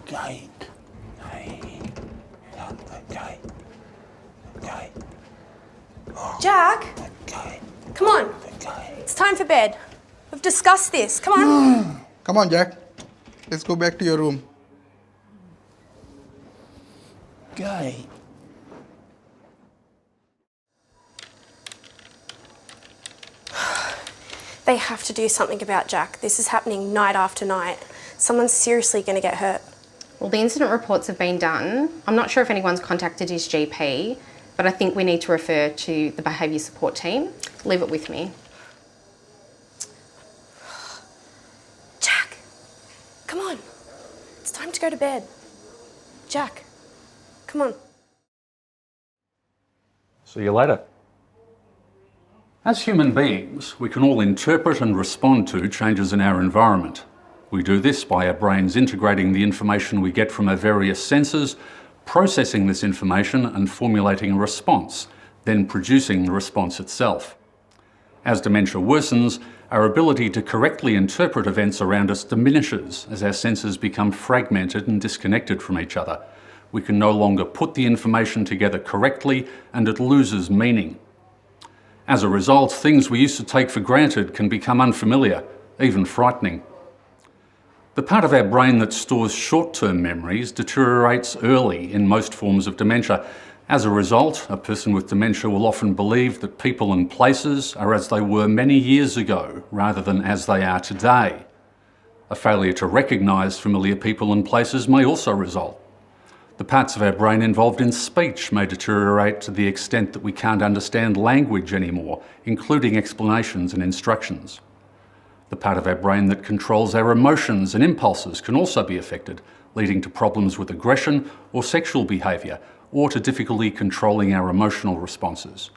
Okay. Hey. Okay. Okay. Jack, Okay. come on. Okay. It's time for bed. We've discussed this. Come on. Come on, Jack. Let's go back to your room. Okay. They have to do something about Jack. This is happening night after night. Someone's seriously going to get hurt. Well, the incident reports have been done. I'm not sure if anyone's contacted his GP, but I think we need to refer to the behaviour support team. Leave it with me. Jack, come on. It's time to go to bed. Jack, come on. See you later. As human beings, we can all interpret and respond to changes in our environment. We do this by our brains integrating the information we get from our various senses, processing this information and formulating a response, then producing the response itself. As dementia worsens, our ability to correctly interpret events around us diminishes as our senses become fragmented and disconnected from each other. We can no longer put the information together correctly and it loses meaning. As a result, things we used to take for granted can become unfamiliar, even frightening. The part of our brain that stores short-term memories deteriorates early in most forms of dementia. As a result, a person with dementia will often believe that people and places are as they were many years ago, rather than as they are today. A failure to recognise familiar people and places may also result. The parts of our brain involved in speech may deteriorate to the extent that we can't understand language anymore, including explanations and instructions. The part of our brain that controls our emotions and impulses can also be affected, leading to problems with aggression or sexual behaviour, or to difficulty controlling our emotional responses.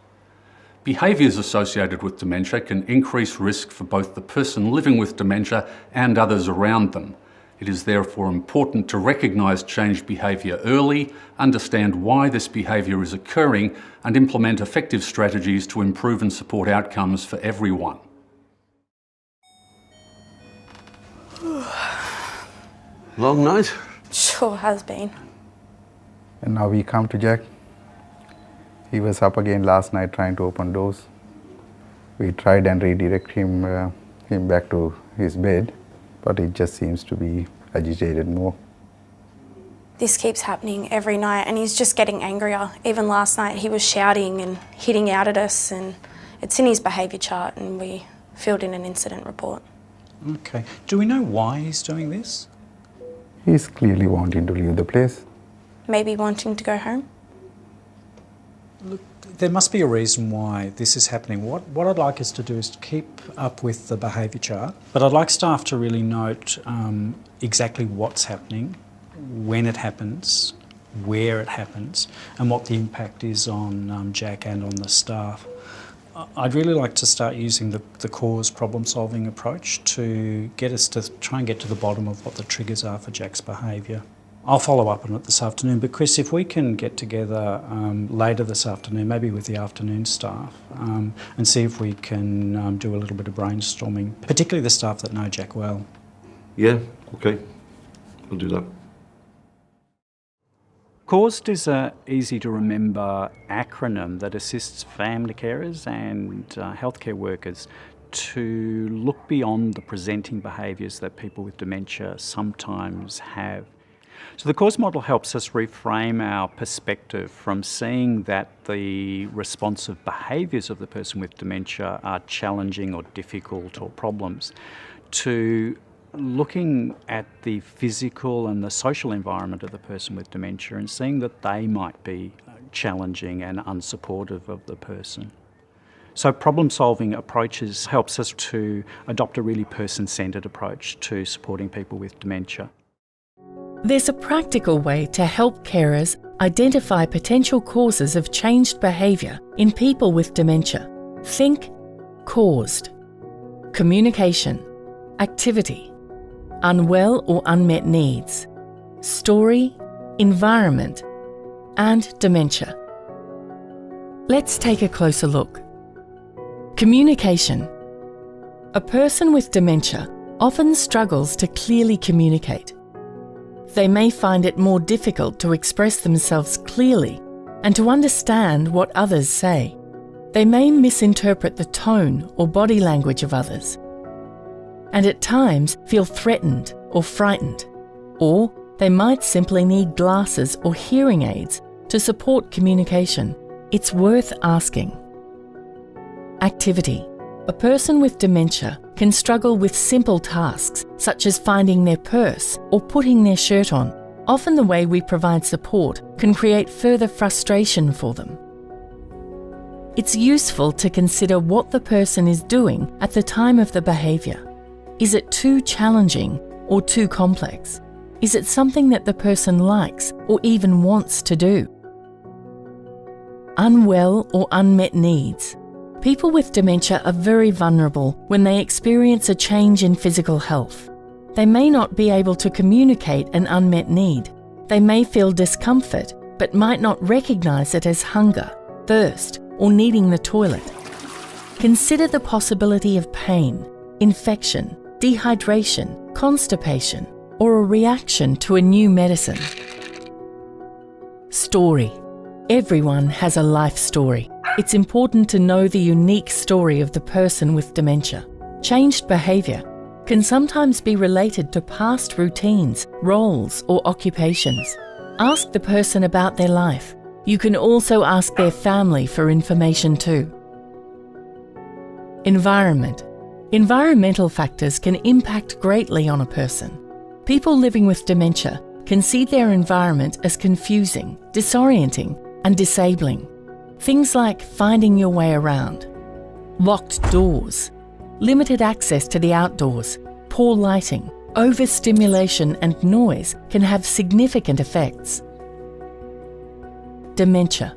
Behaviours associated with dementia can increase risk for both the person living with dementia and others around them. It is therefore important to recognise changed behaviour early, understand why this behaviour is occurring, and implement effective strategies to improve and support outcomes for everyone. Long night? Sure has been. And now we come to Jack. He was up again last night trying to open doors. We tried and redirect him back to his bed, but he just seems to be agitated more. This keeps happening every night and he's just getting angrier. Even last night he was shouting and hitting out at us, and it's in his behaviour chart and we filled in an incident report. Okay. Do we know why he's doing this? He's clearly wanting to leave the place. Maybe wanting to go home? Look, there must be a reason why this is happening. What I'd like us to do is to keep up with the behaviour chart, but I'd like staff to really note exactly what's happening, when it happens, where it happens, and what the impact is on Jack and on the staff. I'd really like to start using the cause problem-solving approach to get us to try and get to the bottom of what the triggers are for Jack's behaviour. I'll follow up on it this afternoon, but Chris, if we can get together later this afternoon, maybe with the afternoon staff, and see if we can do a little bit of brainstorming, particularly the staff that know Jack well. Yeah, okay. We'll do that. CAUSED is an easy-to-remember acronym that assists family carers and healthcare workers to look beyond the presenting behaviours that people with dementia sometimes have. So the CAUSED model helps us reframe our perspective from seeing that the responsive behaviours of the person with dementia are challenging or difficult or problems, to looking at the physical and the social environment of the person with dementia and seeing that they might be challenging and unsupportive of the person. So problem-solving approaches helps us to adopt a really person-centred approach to supporting people with dementia. There's a practical way to help carers identify potential causes of changed behaviour in people with dementia. Think caused. Communication, activity, unwell or unmet needs, story, environment, and dementia. Let's take a closer look. Communication. A person with dementia often struggles to clearly communicate. They may find it more difficult to express themselves clearly and to understand what others say. They may misinterpret the tone or body language of others, and at times feel threatened or frightened. Or they might simply need glasses or hearing aids to support communication. It's worth asking. Activity. A person with dementia can struggle with simple tasks such as finding their purse or putting their shirt on. Often the way we provide support can create further frustration for them. It's useful to consider what the person is doing at the time of the behaviour. Is it too challenging or too complex? Is it something that the person likes or even wants to do? Unwell or unmet needs. People with dementia are very vulnerable when they experience a change in physical health. They may not be able to communicate an unmet need. They may feel discomfort, but might not recognise it as hunger, thirst, or needing the toilet. Consider the possibility of pain, infection, dehydration, constipation, or a reaction to a new medicine. Story. Everyone has a life story. It's important to know the unique story of the person with dementia. Changed behaviour can sometimes be related to past routines, roles, or occupations. Ask the person about their life. You can also ask their family for information too. Environment. Environmental factors can impact greatly on a person. People living with dementia can see their environment as confusing, disorienting, and disabling. Things like finding your way around, locked doors, limited access to the outdoors, poor lighting, overstimulation and noise can have significant effects. Dementia.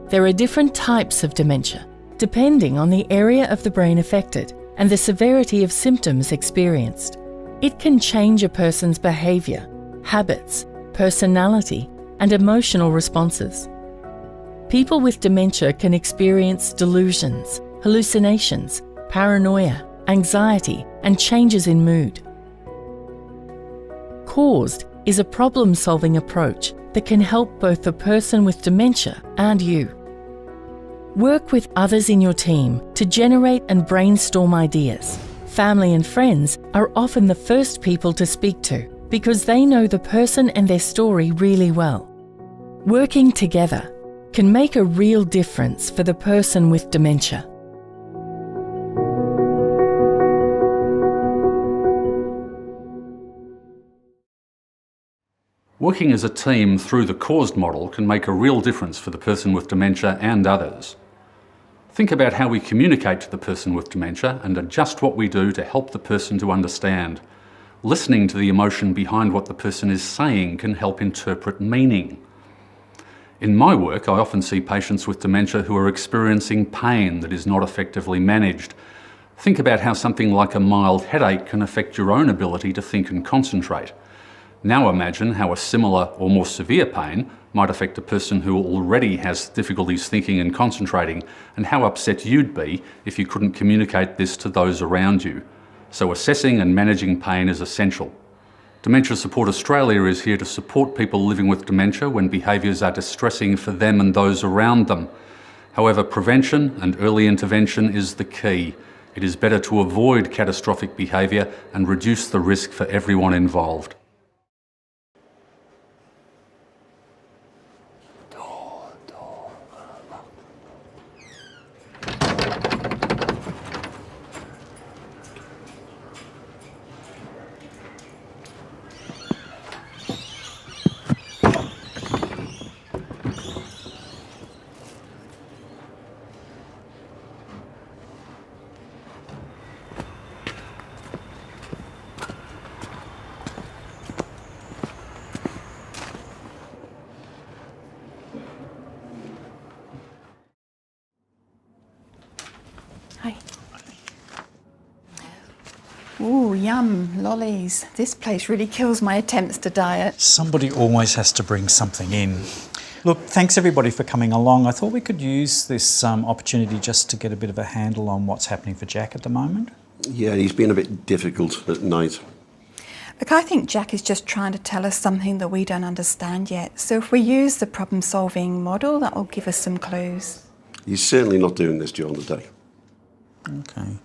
There are different types of dementia, depending on the area of the brain affected and the severity of symptoms experienced. It can change a person's behaviour, habits, personality, and emotional responses. People with dementia can experience delusions, hallucinations, paranoia, anxiety, and changes in mood. Caused is a problem-solving approach that can help both the person with dementia and you. Work with others in your team to generate and brainstorm ideas. Family and friends are often the first people to speak to because they know the person and their story really well. Working together can make a real difference for the person with dementia. Working as a team through the caused model can make a real difference for the person with dementia and others. Think about how we communicate to the person with dementia and adjust what we do to help the person to understand. Listening to the emotion behind what the person is saying can help interpret meaning. In my work, I often see patients with dementia who are experiencing pain that is not effectively managed. Think about how something like a mild headache can affect your own ability to think and concentrate. Now imagine how a similar or more severe pain might affect a person who already has difficulties thinking and concentrating, and how upset you'd be if you couldn't communicate this to those around you. So assessing and managing pain is essential. Dementia Support Australia is here to support people living with dementia when behaviours are distressing for them and those around them. However, prevention and early intervention is the key. It is better to avoid catastrophic behaviour and reduce the risk for everyone involved. Hi. Ooh, yum, lollies. This place really kills my attempts to diet. Somebody always has to bring something in. Look, thanks everybody for coming along. I thought we could use this opportunity just to get a bit of a handle on what's happening for Jack at the moment. Yeah, he's been a bit difficult at night. Look, I think Jack is just trying to tell us something that we don't understand yet. So if we use the problem-solving model, that will give us some clues. He's certainly not doing this during the day. Okay.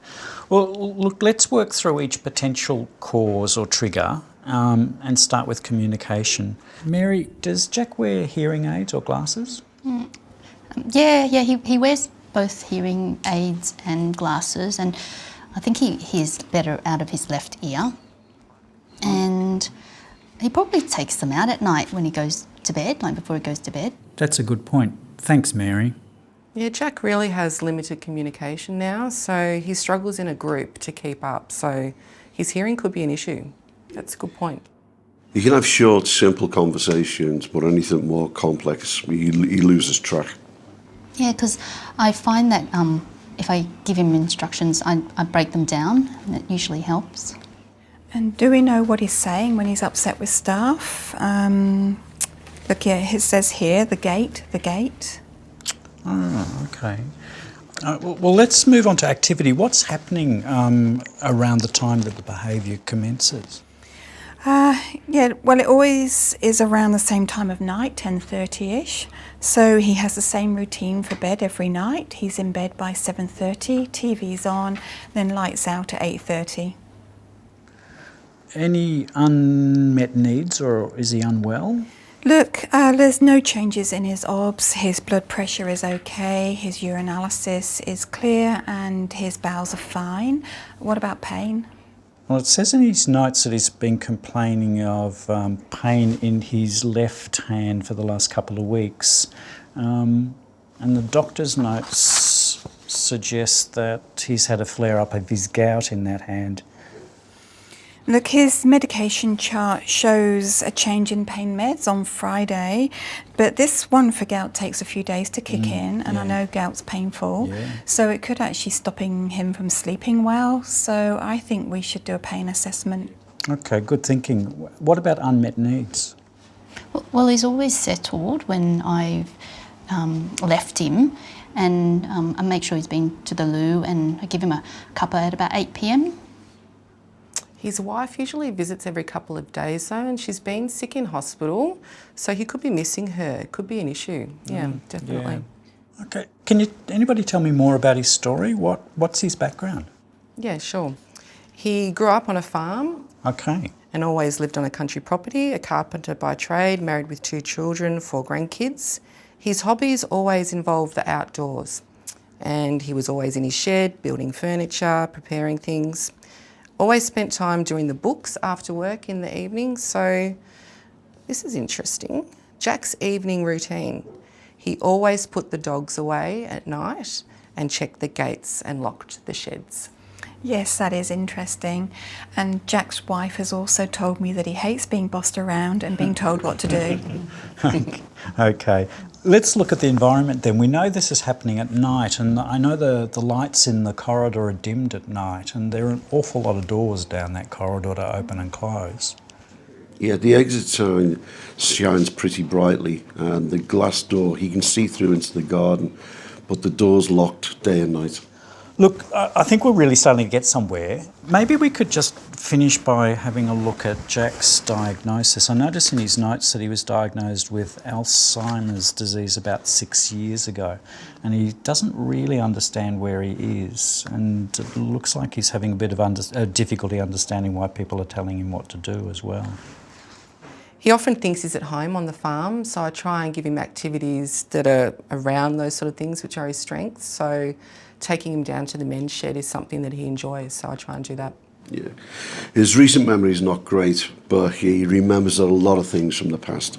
Well, look, let's work through each potential cause or trigger and start with communication. Mary, does Jack wear hearing aids or glasses? Yeah, he wears both hearing aids and glasses, and I think he hears better out of his left ear. And he probably takes them out at night when he goes to bed, like before he goes to bed. That's a good point. Thanks, Mary. Yeah, Jack really has limited communication now, so he struggles in a group to keep up, so his hearing could be an issue. That's a good point. You can have short, simple conversations, but anything more complex, he loses track. Yeah, because I find that if I give him instructions, I break them down, and it usually helps. And do we know what he's saying when he's upset with staff? Look, yeah, it says here, the gate. Oh, okay. Well, let's move on to activity. What's happening around the time that the behaviour commences? Yeah, well, it always is around the same time of night, 10:30ish. So he has the same routine for bed every night. He's in bed by 7:30, TV's on, then lights out at 8:30. Any unmet needs, or is he unwell? Look, there's no changes in his OBS, his blood pressure is okay, his urinalysis is clear, and his bowels are fine. What about pain? Well, it says in his notes that he's been complaining of pain in his left hand for the last couple of weeks. And the doctor's notes suggest that he's had a flare-up of his gout in that hand. Look, his medication chart shows a change in pain meds on Friday, but this one for gout takes a few days to kick in, and I know gout's painful, so it could actually stopping him from sleeping well, so I think we should do a pain assessment. Okay, good thinking. What about unmet needs? Well, he's always settled when I've left him, and I make sure he's been to the loo, and I give him a cuppa at about 8 p.m. His wife usually visits every couple of days though, and she's been sick in hospital, so he could be missing her. It could be an issue. Yeah, definitely. Yeah. Okay, can anybody tell me more about his story? What's his background? Yeah, sure. He grew up on a farm. Okay. And always lived on a country property, a carpenter by trade, married with 2 children, 4 grandkids. His hobbies always involved the outdoors, and he was always in his shed, building furniture, preparing things. Always spent time doing the books after work in the evening, so this is interesting. Jack's evening routine. He always put the dogs away at night and checked the gates and locked the sheds. Yes, that is interesting. And Jack's wife has also told me that he hates being bossed around and being told what to do. Okay, let's look at the environment then. We know this is happening at night, and I know the lights in the corridor are dimmed at night, and there are an awful lot of doors down that corridor to open and close. Yeah, the exit sign shines pretty brightly, and the glass door, he can see through into the garden, but the door's locked day and night. Look, I think we're really starting to get somewhere. Maybe we could just finish by having a look at Jack's diagnosis. I noticed in his notes that he was diagnosed with Alzheimer's disease about 6 years ago, and he doesn't really understand where he is, and it looks like he's having a bit of difficulty understanding why people are telling him what to do as well. He often thinks he's at home on the farm, so I try and give him activities that are around those sort of things, which are his strengths. So taking him down to the men's shed is something that he enjoys, so I try and do that. Yeah, his recent memory is not great, but he remembers a lot of things from the past.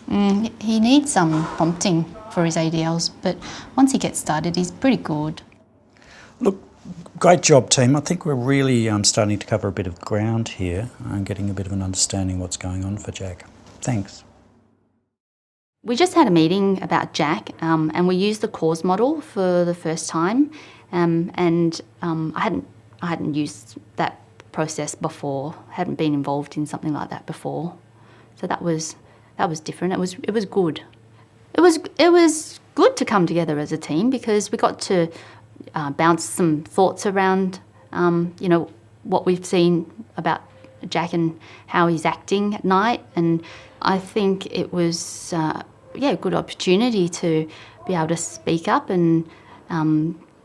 He needs some prompting for his ADLs, but once he gets started, he's pretty good. Look, great job, team. I think we're really starting to cover a bit of ground here and getting a bit of an understanding of what's going on for Jack. Thanks. We just had a meeting about Jack, and we used the cause model for the first time, and I hadn't used that process before. Hadn't been involved in something like that before, so that was different. It was good. It was good to come together as a team because we got to bounce some thoughts around, what we've seen about Jack and how he's acting at night. And I think it was a good opportunity to be able to speak up and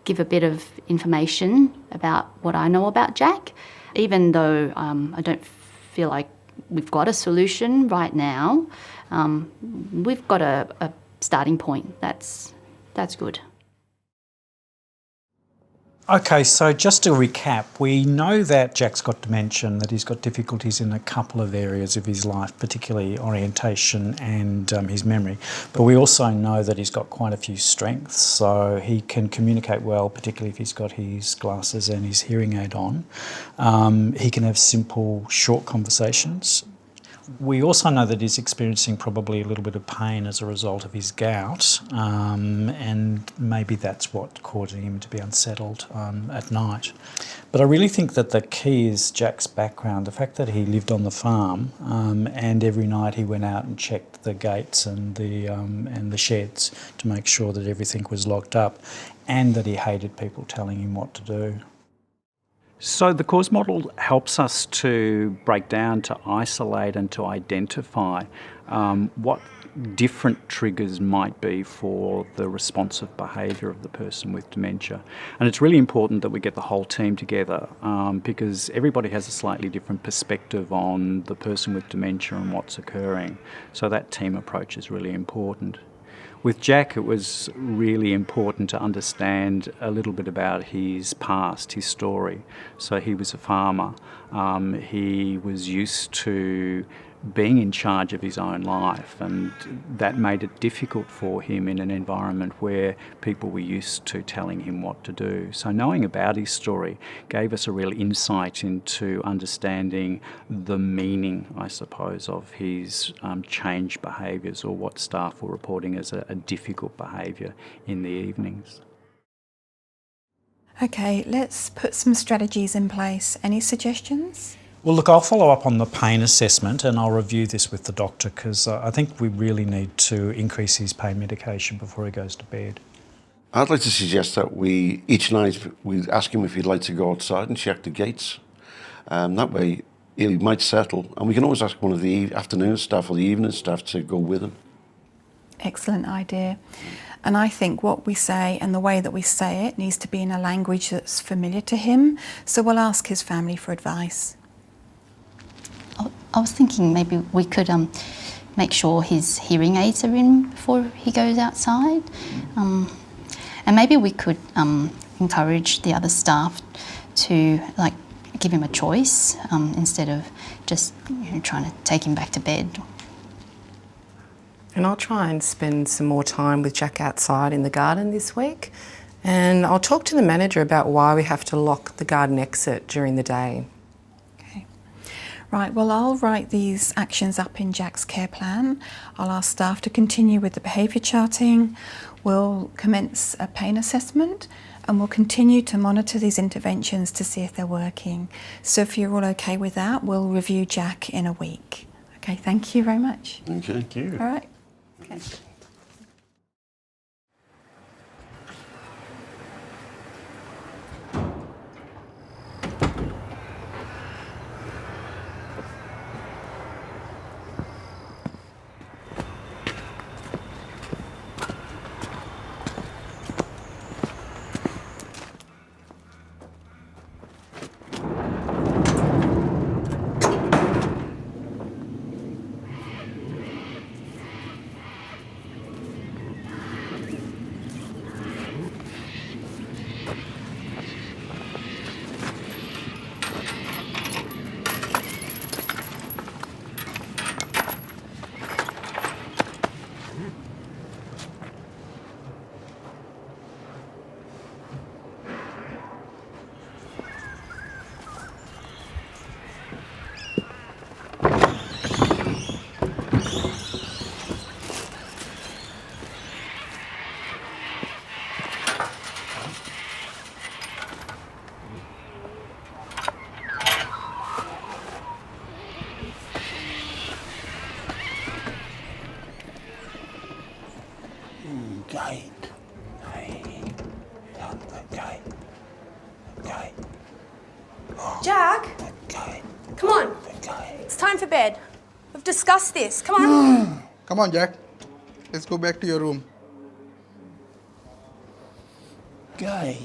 give a bit of information about what I know about Jack. Even though I don't feel like we've got a solution right now, we've got a starting point. That's good. Okay, so just to recap, we know that Jack's got dementia and that he's got difficulties in a couple of areas of his life, particularly orientation and his memory. But we also know that he's got quite a few strengths, so he can communicate well, particularly if he's got his glasses and his hearing aid on. He can have simple, short conversations. We also know that he's experiencing probably a little bit of pain as a result of his gout, and maybe that's what caused him to be unsettled at night. But I really think that the key is Jack's background, the fact that he lived on the farm, and every night he went out and checked the gates and the sheds to make sure that everything was locked up, and that he hated people telling him what to do. So the cause model helps us to break down, to isolate and to identify what different triggers might be for the responsive behaviour of the person with dementia. And it's really important that we get the whole team together because everybody has a slightly different perspective on the person with dementia and what's occurring. So that team approach is really important. With Jack, it was really important to understand a little bit about his past, his story. So he was a farmer. He was used to being in charge of his own life, and that made it difficult for him in an environment where people were used to telling him what to do. So knowing about his story gave us a real insight into understanding the meaning, I suppose, of his changed behaviours, or what staff were reporting as a difficult behaviour in the evenings. Okay, let's put some strategies in place. Any suggestions? Well, look, I'll follow up on the pain assessment and I'll review this with the doctor because I think we really need to increase his pain medication before he goes to bed. I'd like to suggest that each night we ask him if he'd like to go outside and check the gates. That way he might settle, and we can always ask one of the afternoon staff or the evening staff to go with him. Excellent idea. And I think what we say and the way that we say it needs to be in a language that's familiar to him, so we'll ask his family for advice. I was thinking maybe we could make sure his hearing aids are in before he goes outside. And maybe we could encourage the other staff to give him a choice instead of just trying to take him back to bed. And I'll try and spend some more time with Jack outside in the garden this week. And I'll talk to the manager about why we have to lock the garden exit during the day. Right, well, I'll write these actions up in Jack's care plan. I'll ask staff to continue with the behaviour charting. We'll commence a pain assessment and we'll continue to monitor these interventions to see if they're working. So if you're all okay with that, we'll review Jack in a week. Okay, thank you very much. Okay. Thank you. All right. Okay. Jack? Come on. time for bed. We've discussed this. Come on. Come on, Jack. Let's go back to your room. Guy.